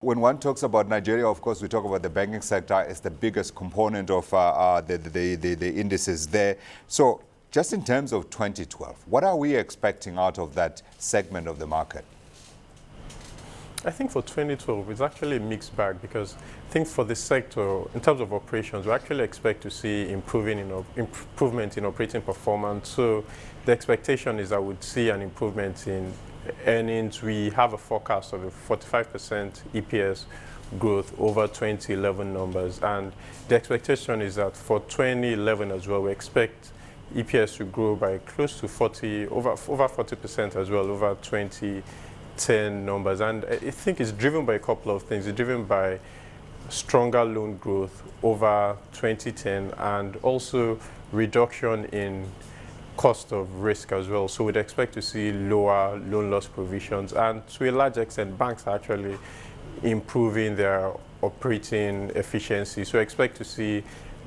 When one talks about Nigeria, of course, we talk about the banking sector as the biggest component of the indices there. So just in terms of 2012, what are we expecting out of that segment of the market? I think for 2012, it's actually a mixed bag because I think for the sector, in terms of operations, we actually expect to see improvement in operating performance. So the expectation is that we'd see an improvement in earnings. We have a forecast of a 45% EPS growth over 2011 numbers. And the expectation is that for 2011 as well, we expect EPS to grow by close to over 40% as well over 2010 numbers. And I think it's driven by a couple of things. It's driven by stronger loan growth over 2010 and also reduction in cost of risk as well. So we'd expect to see lower loan loss provisions. And to a large extent, banks are actually improving their operating efficiency. So I expect to see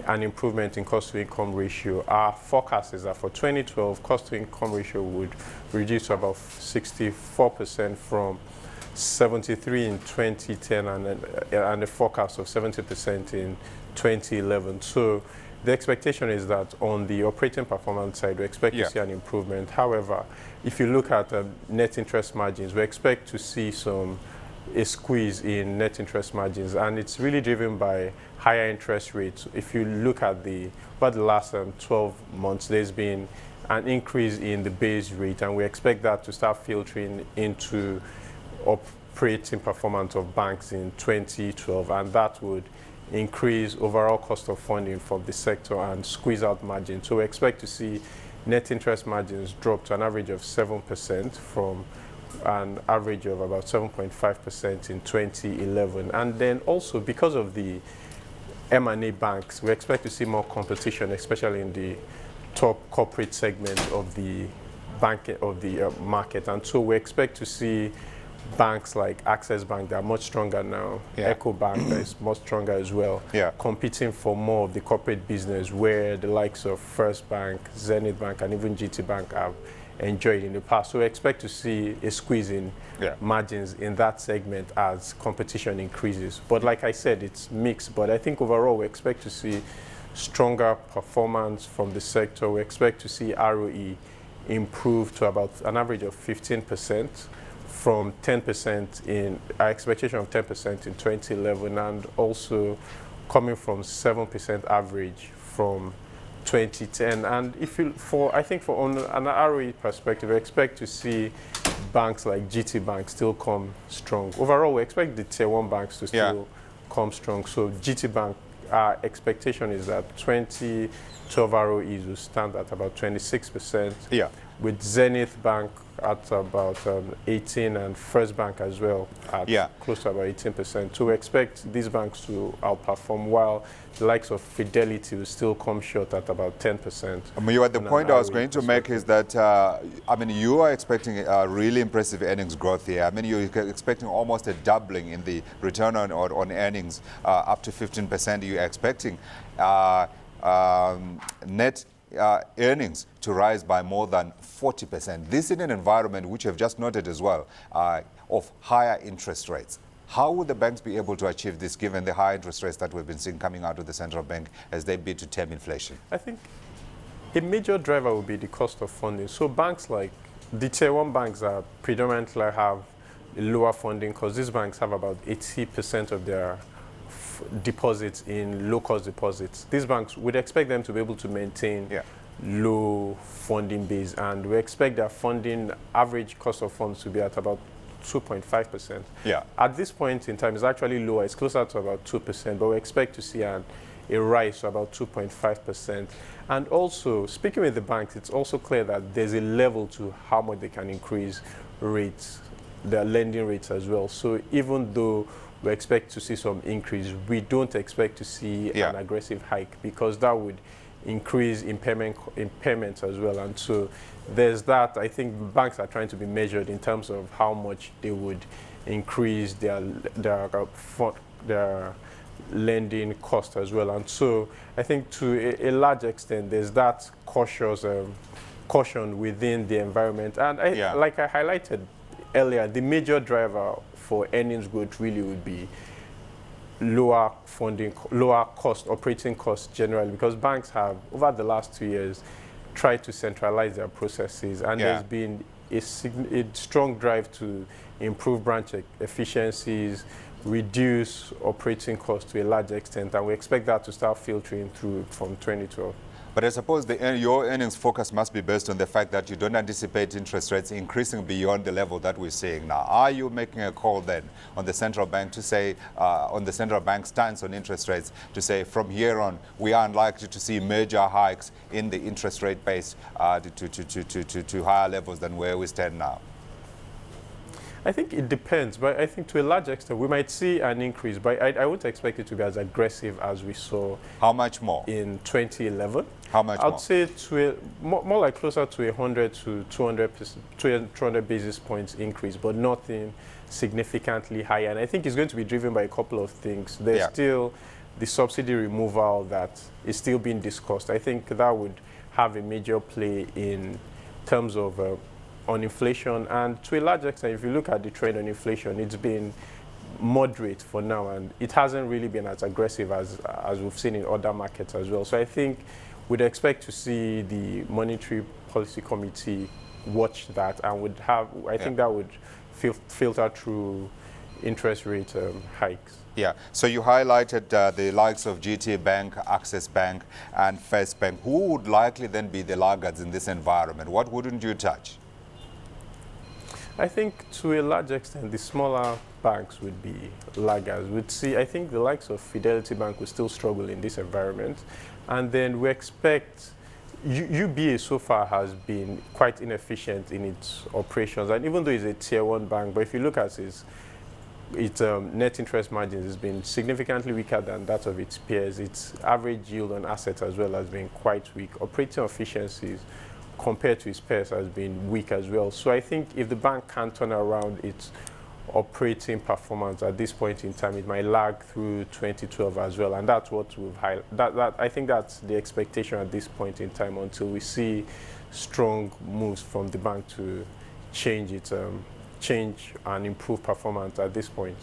an improvement in cost-to-income ratio. Our forecast is that for 2012, cost-to-income ratio would reduce to about 64% from 73 in 2010 and a forecast of 70% in 2011. So the expectation is that on the operating performance side, we expect to see an improvement. However, if you look at net interest margins, we expect to see a squeeze in net interest margins, and it's really driven by higher interest rates. If you look at about the last 12 months, there's been an increase in the base rate, and we expect that to start filtering into operating performance of banks in 2012, and that would increase overall cost of funding for the sector and squeeze out margins. So we expect to see net interest margins drop to an average of 7% from an average of about 7.5% in 2011. And then also because of the M&A banks, we expect to see more competition, especially in the top corporate segment of the market. And so we expect to see banks like Access Bank that are much stronger now, Echo Bank that is much stronger as well, competing for more of the corporate business where the likes of First Bank, Zenith Bank, and even GT Bank have enjoyed in the past. So we expect to see a squeeze in margins in that segment as competition increases. But like I said, it's mixed. But I think overall we expect to see stronger performance from the sector. We expect to see ROE improve to about an average of 15%. From 10% in our expectation of 10% in 2011, and also coming from 7% average from 2010. And I think on an ROE perspective, we expect to see banks like GT Bank still come strong. Overall, we expect the tier 1 banks to still come strong. So GT Bank, our expectation is that 2012 ROEs will stand at about 26%. With Zenith Bank at about 18 and First Bank as well at close to about 18%. So we expect these banks to outperform while the likes of Fidelity will still come short at about 10%. Muyiwa, the point I was going to make is that, you are expecting a really impressive earnings growth here. You're expecting almost a doubling in the return on earnings, up to 15%. You're expecting net earnings to rise by more than 40%. This in an environment which you've just noted as well, of higher interest rates. How would the banks be able to achieve this given the high interest rates that we've been seeing coming out of the central bank as they bid to tame inflation? I think a major driver will be the cost of funding. So banks like the tier 1 banks that predominantly have lower funding because these banks have about 80% of their deposits in low-cost deposits. These banks, we'd expect them to be able to maintain low funding base, and we expect their funding average cost of funds to be at about 2.5%. At this point in time, it's actually lower. It's closer to about 2%, but we expect to see a rise to about 2.5%. And also, speaking with the banks, it's also clear that there's a level to how much they can increase rates, their lending rates as well. So even though we expect to see some increase, we don't expect to see an aggressive hike because that would increase impairments as well. And so there's that. I think banks are trying to be measured in terms of how much they would increase their lending cost as well. And so I think to a large extent, there's that caution within the environment. And like I highlighted earlier, the major driver for earnings growth really would be lower funding, lower cost, operating costs generally, because banks have, over the last 2 years, tried to centralize their processes, and there's been a strong drive to improve branch efficiencies, reduce operating costs to a large extent, and we expect that to start filtering through from 2012. But I suppose your earnings focus must be based on the fact that you don't anticipate interest rates increasing beyond the level that we're seeing now. Are you making a call then on the central bank to say, on the central bank stance on interest rates, to say from here on we are unlikely to see major hikes in the interest rate base to higher levels than where we stand now? I think it depends, but I think to a large extent we might see an increase, but I wouldn't expect it to be as aggressive as we saw. How much more? In 2011. How much more? I'd say more like closer to 100 to 200 basis points increase, but nothing significantly higher. And I think it's going to be driven by a couple of things. There's still the subsidy removal that is still being discussed. I think that would have a major play in terms of on inflation, and to a large extent, if you look at the trend on inflation, it's been moderate for now, and it hasn't really been as aggressive as we've seen in other markets as well. So I think we'd expect to see the Monetary Policy Committee watch that, and would have, I think that would filter through interest rate hikes. Yeah, so you highlighted the likes of GT Bank, Access Bank, and First Bank. Who would likely then be the laggards in this environment? What wouldn't you touch? I think to a large extent, the smaller banks would be laggards. We'd see, I think the likes of Fidelity Bank will still struggle in this environment. And then we expect, UBA so far has been quite inefficient in its operations. And even though it's a tier 1 bank, but if you look at its net interest margins has been significantly weaker than that of its peers. Its average yield on assets as well has been quite weak. Operating efficiencies compared to its peers has been weak as well. So I think if the bank can't turn around its operating performance at this point in time, it might lag through 2012 as well. And that's what we've highlighted. I think that's the expectation at this point in time until we see strong moves from the bank to change and improve performance at this point.